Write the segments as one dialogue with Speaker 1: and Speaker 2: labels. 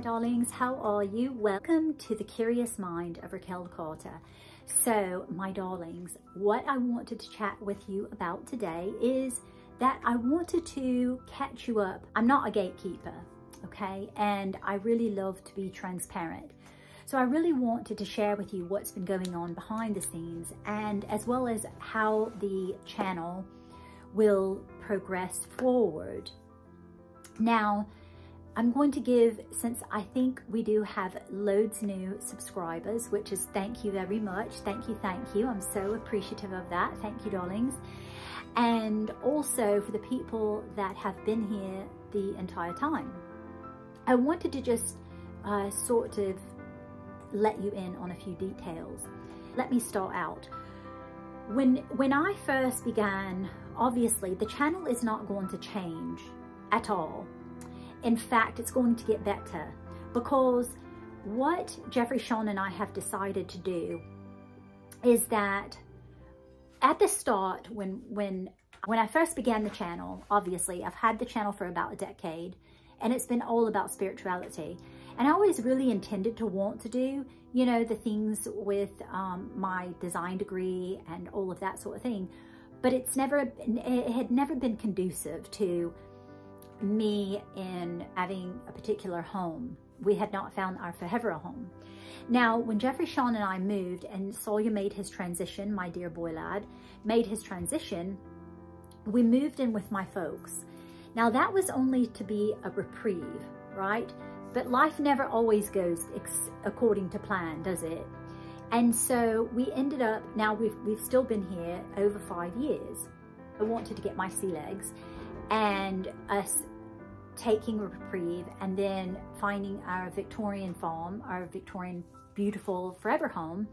Speaker 1: my darlings, how are you? Welcome to the Curious Mind of Raquel Carter. So my darlings, what I wanted to chat with you about today is that I wanted to catch you up. I'm not a gatekeeper, okay? And I really love to be transparent. So I really wanted to share with you what's been going on behind the scenes, and as well as how the channel will progress forward. Now, I'm going to give, since I think we do have loads new subscribers, which is thank you very much. Thank you. I'm so appreciative of that. Thank you, darlings. And also for the people that have been here the entire time. I wanted to just sort of let you in on a few details. Let me start out. When I first began, obviously the channel is not going to change at all. In fact, it's going to get better, because what Jeffrey, Sean, and I have decided to do is that at the start, when I first began the channel, obviously I've had the channel for about a decade, and it's been all about spirituality. And I always really intended to want to do, you know, the things with my design degree and all of that sort of thing. But it had never been conducive to me in having a particular home. We had not found our forever home. Now, when Jeffrey, Sean, and I moved, and Sawyer made his transition, my dear boy lad, made his transition, we moved in with my folks. Now, that was only to be a reprieve, right? But life never always goes according to plan, does it? And so we ended up, now we've still been here over 5 years. I wanted to get my sea legs, and us taking a reprieve and then finding our Victorian farm, our Victorian beautiful forever home.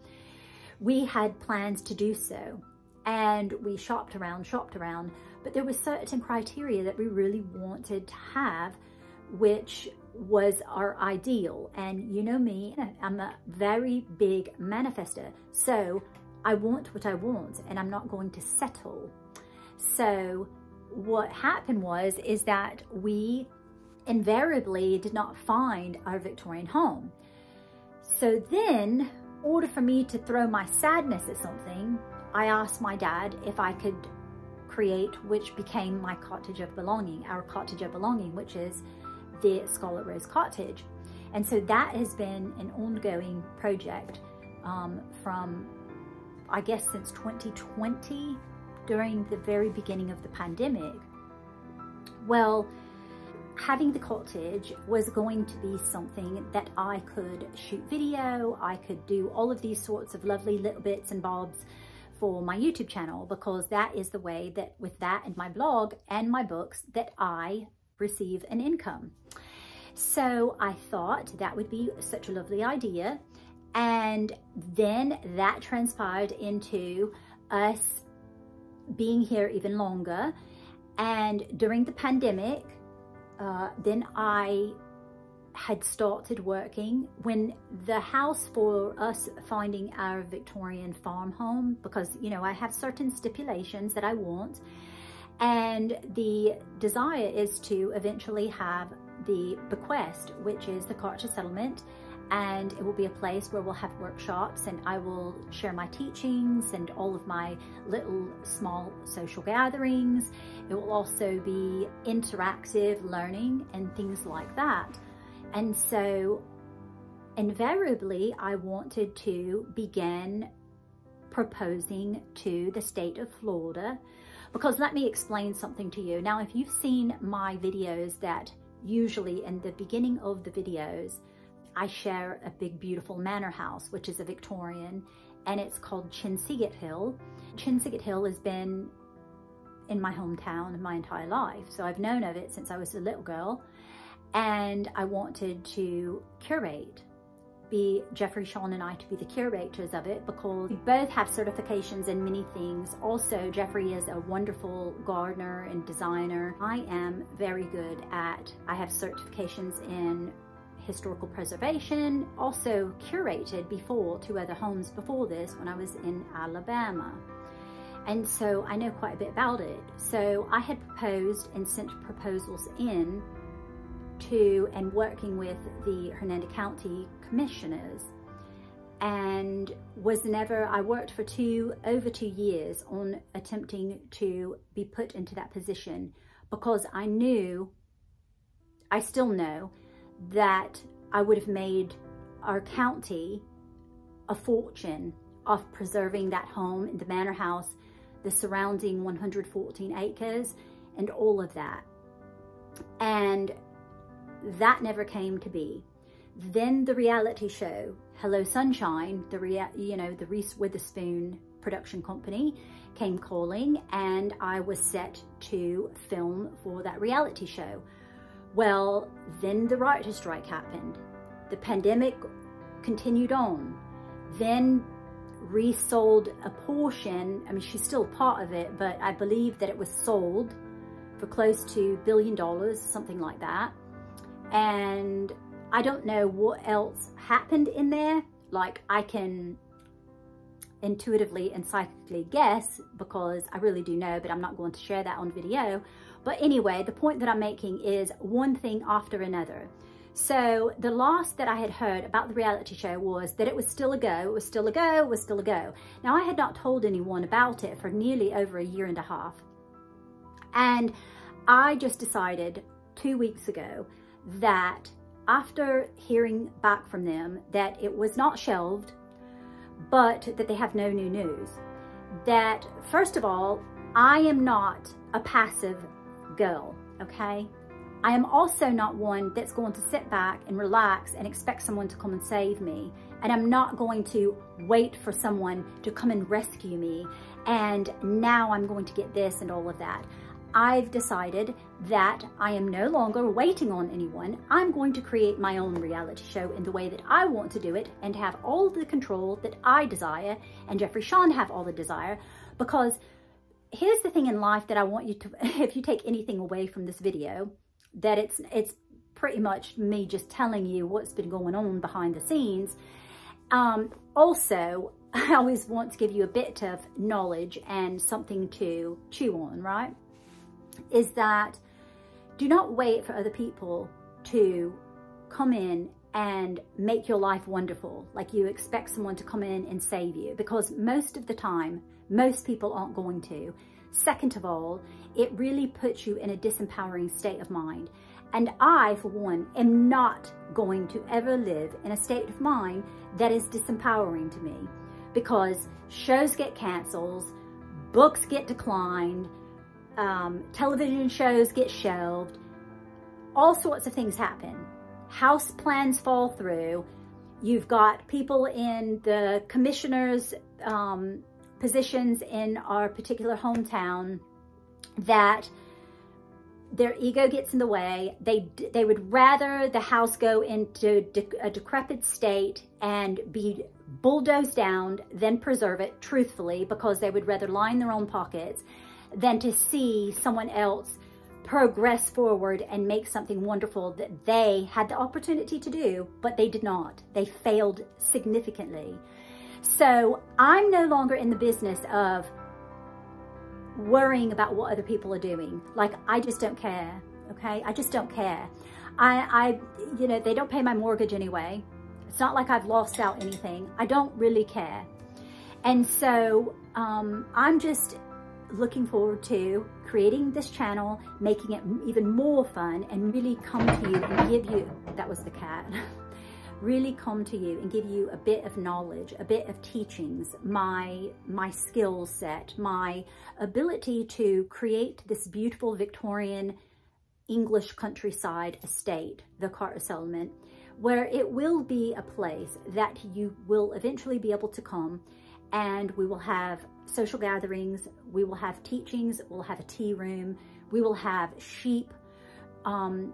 Speaker 1: We had plans to do so, and we shopped around, but there was certain criteria that we really wanted to have, which was our ideal. And you know me, I'm a very big manifester. So I want what I want, and I'm not going to settle. So what happened is that we invariably did not find our Victorian home. So then, in order for me to throw my sadness at something, I asked my dad if I could create, which became my cottage of belonging, our cottage of belonging, which is the Scarlet Rose Cottage. And so that has been an ongoing project from, I guess, since 2020, during the very beginning of the pandemic. Well, having the cottage was going to be something that I could shoot video, I could do all of these sorts of lovely little bits and bobs for my YouTube channel, because that is the way that, with that and my blog and my books, that I receive an income. So I thought that would be such a lovely idea. And then that transpired into us being here even longer. And during the pandemic, then I had started working when the house for us finding our Victorian farm home, because, you know, I have certain stipulations that I want, and the desire is to eventually have the bequest, which is the Carter settlement, and it will be a place where we'll have workshops, and I will share my teachings and all of my little small social gatherings. It will also be interactive learning and things like that. And so invariably I wanted to begin proposing to the state of Florida, because let me explain something to you. Now, if you've seen my videos, that usually in the beginning of the videos, I share a big, beautiful manor house, which is a Victorian, and it's called Chinseget Hill. Chinseget Hill has been in my hometown my entire life. So I've known of it since I was a little girl, and I wanted to curate, be Jeffrey, Sean, and I to be the curators of it, because we both have certifications in many things. Also, Jeffrey is a wonderful gardener and designer. I am very good at, I have certifications in historical preservation, also curated before 2 other homes before this when I was in Alabama. And so I know quite a bit about it. So I had proposed and sent proposals in to and working with the Hernando County commissioners, and I worked for over 2 years on attempting to be put into that position, because I still know that I would have made our county a fortune of preserving that home in the manor house, the surrounding 114 acres and all of that. And that never came to be. Then the reality show, Hello Sunshine, the Reese Witherspoon production company came calling, and I was set to film for that reality show. Well, then the writer's strike happened. The pandemic continued on. Then Reese sold a portion. I mean, she's still part of it, but I believe that it was sold for close to $1 billion, something like that. And I don't know what else happened in there. Like, I can intuitively and psychically guess, because I really do know, but I'm not going to share that on video. But anyway, the point that I'm making is one thing after another. So the last that I had heard about the reality show was that it was still a go, it was still a go, it was still a go. Now, I had not told anyone about it for nearly over 1.5 years. And I just decided 2 weeks ago that after hearing back from them that it was not shelved, but that they have no new news, that first of all, I am not a passive girl, okay? I am also not one that's going to sit back and relax and expect someone to come and save me. And I'm not going to wait for someone to come and rescue me. And now I'm going to get this and all of that. I've decided that I am no longer waiting on anyone. I'm going to create my own reality show in the way that I want to do it, and have all the control that I desire, and Jeffrey Sean have all the desire. Because here's the thing in life that I want you to, if you take anything away from this video, that it's pretty much me just telling you what's been going on behind the scenes. Also, I always want to give you a bit of knowledge and something to chew on, right? Is that do not wait for other people to come in and make your life wonderful, like you expect someone to come in and save you, because most of the time, most people aren't going to. Second of all, it really puts you in a disempowering state of mind. And I, for one, am not going to ever live in a state of mind that is disempowering to me, because shows get canceled, books get declined, television shows get shelved, all sorts of things happen. House plans fall through. You've got people in the commissioners' positions in our particular hometown that their ego gets in the way. They would rather the house go into a decrepit state and be bulldozed down than preserve it, truthfully, because they would rather line their own pockets than to see someone else progress forward and make something wonderful that they had the opportunity to do, but they did not. They failed significantly. So I'm no longer in the business of worrying about what other people are doing. Like, I just don't care, okay? I just don't care. You know, they don't pay my mortgage anyway. It's not like I've lost out anything. I don't really care. And so I'm just looking forward to creating this channel, making it even more fun, and really come to you and give you, that was the cat, really come to you and give you a bit of knowledge, a bit of teachings, my skill set, my ability to create this beautiful Victorian English countryside estate, the Carter settlement, where it will be a place that you will eventually be able to come, and we will have social gatherings, we will have teachings, we'll have a tea room, we will have sheep. And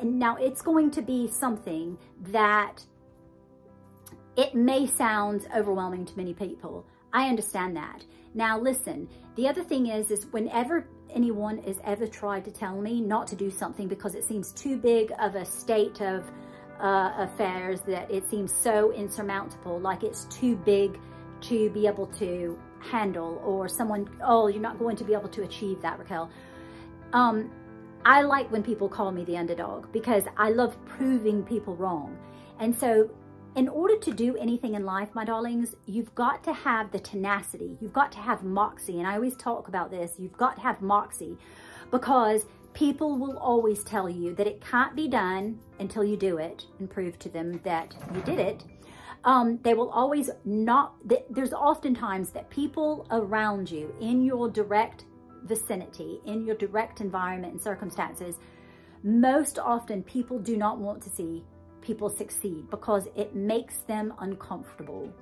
Speaker 1: now it's going to be something that it may sound overwhelming to many people. I understand that. Now listen, the other thing is whenever anyone has ever tried to tell me not to do something because it seems too big of a state of affairs, that it seems so insurmountable, like it's too big to be able to handle, or someone, oh, you're not going to be able to achieve that, Raquel. I like when people call me the underdog because I love proving people wrong. And so in order to do anything in life, my darlings, you've got to have the tenacity. You've got to have moxie. And I always talk about this. You've got to have moxie because people will always tell you that it can't be done until you do it and prove to them that you did it. They will always not, there's oftentimes that people around you in your direct vicinity, in your direct environment and circumstances, most often people do not want to see people succeed because it makes them uncomfortable.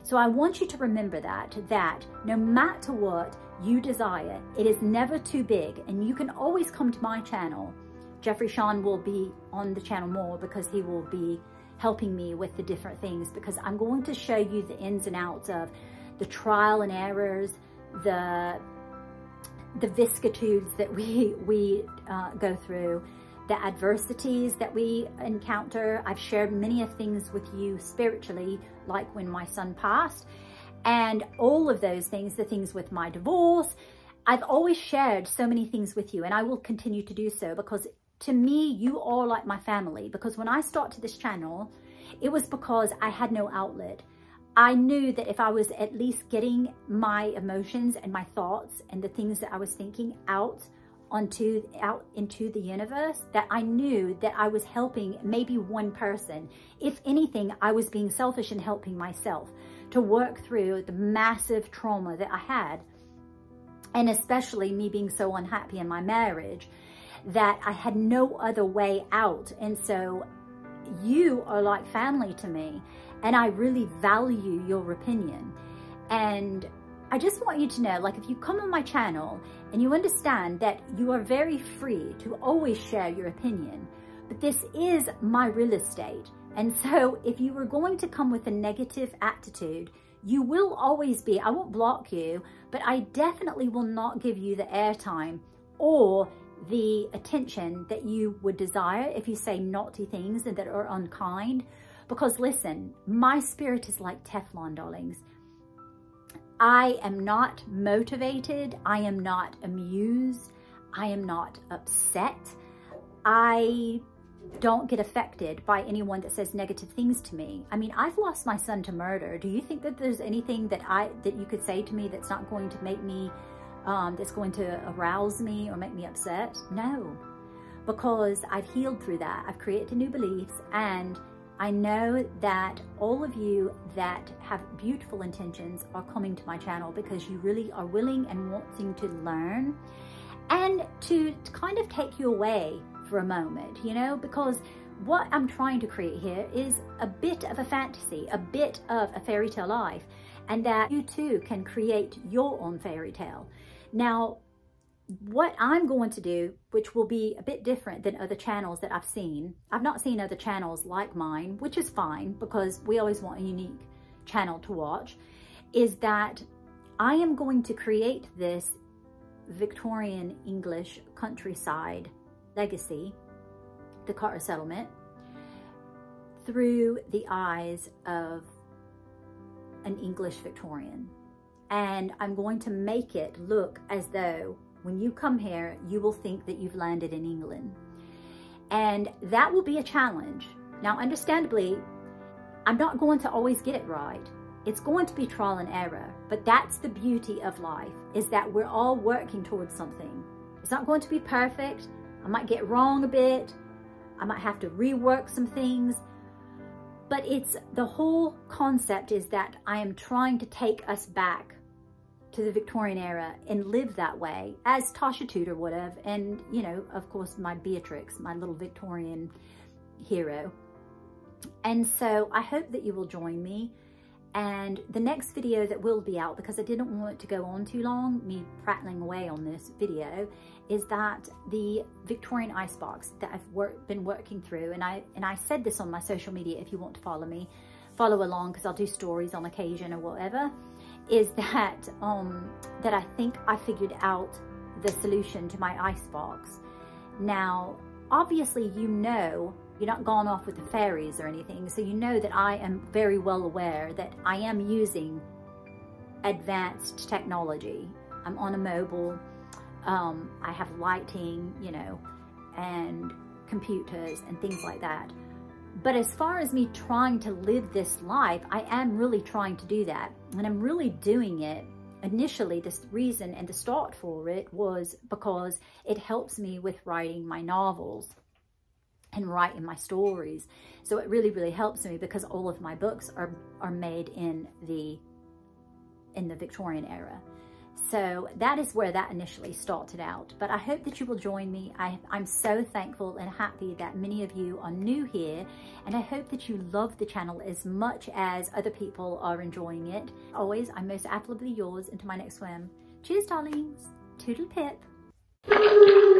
Speaker 1: So I want you to remember that no matter what you desire, it is never too big, and you can always come to my channel. Jeffrey Sean will be on the channel more because he will be helping me with the different things, because I'm going to show you the ins and outs of the trial and errors, the vicissitudes that we go through, the adversities that we encounter. I've shared many of things with you spiritually, like when my son passed, and all of those things, the things with my divorce. I've always shared so many things with you, and I will continue to do so, because to me, you are like my family. Because when I started this channel, it was because I had no outlet. I knew that if I was at least getting my emotions and my thoughts and the things that I was thinking out into the universe, that I knew that I was helping maybe one person. If anything, I was being selfish and helping myself to work through the massive trauma that I had. And especially me being so unhappy in my marriage that I had no other way out. And so you are like family to me, and I really value your opinion. And I just want you to know, like, if you come on my channel and you understand that you are very free to always share your opinion, but this is my real estate. And so if you were going to come with a negative attitude, you will always be, I won't block you, but I definitely will not give you the airtime or the attention that you would desire if you say naughty things and that are unkind. Because listen, my spirit is like Teflon, darlings. I am not motivated. I am not amused. I am not upset. I don't get affected by anyone that says negative things to me. I mean, I've lost my son to murder. Do you think that there's anything that you could say to me that's not going to make me, that's going to arouse me or make me upset? No, because I've healed through that. I've created new beliefs, and I know that all of you that have beautiful intentions are coming to my channel because you really are willing and wanting to learn and to kind of take you away for a moment, you know, because what I'm trying to create here is a bit of a fantasy, a bit of a fairy tale life, and that you too can create your own fairy tale. Now, what I'm going to do, which will be a bit different than other channels that I've not seen other channels like mine, which is fine because we always want a unique channel to watch, is that I am going to create this Victorian English countryside legacy, the Carter settlement, through the eyes of an English Victorian. And I'm going to make it look as though when you come here, you will think that you've landed in England. And that will be a challenge. Now, understandably, I'm not going to always get it right. It's going to be trial and error, but that's the beauty of life, is that we're all working towards something. It's not going to be perfect. I might get wrong a bit. I might have to rework some things, but it's the whole concept is that I am trying to take us back to the Victorian era and live that way as Tasha Tudor would have. And, you know, of course, my Beatrix, my little Victorian hero. And so I hope that you will join me. And the next video that will be out, because I didn't want it to go on too long, me prattling away on this video, is that the Victorian icebox that I've been working through. And I said this on my social media, if you want to follow me, follow along, because I'll do stories on occasion or whatever, is that that I think I figured out the solution to my icebox. Now, obviously, you know, you're not gone off with the fairies or anything, so you know that I am very well aware that I am using advanced technology. I'm on a mobile, I have lighting, you know, and computers and things like that. But as far as me trying to live this life, I am really trying to do that. And I'm really doing it. Initially, this reason and the start for it was because it helps me with writing my novels and writing my stories. So it really, really helps me because all of my books are made in the Victorian era. So that is where that initially started out. But I hope that you will join me. I'm so thankful and happy that many of you are new here. And I hope that you love the channel as much as other people are enjoying it. Always, I'm most affably yours. Until my next swim. Cheers, darlings. Toodle pip.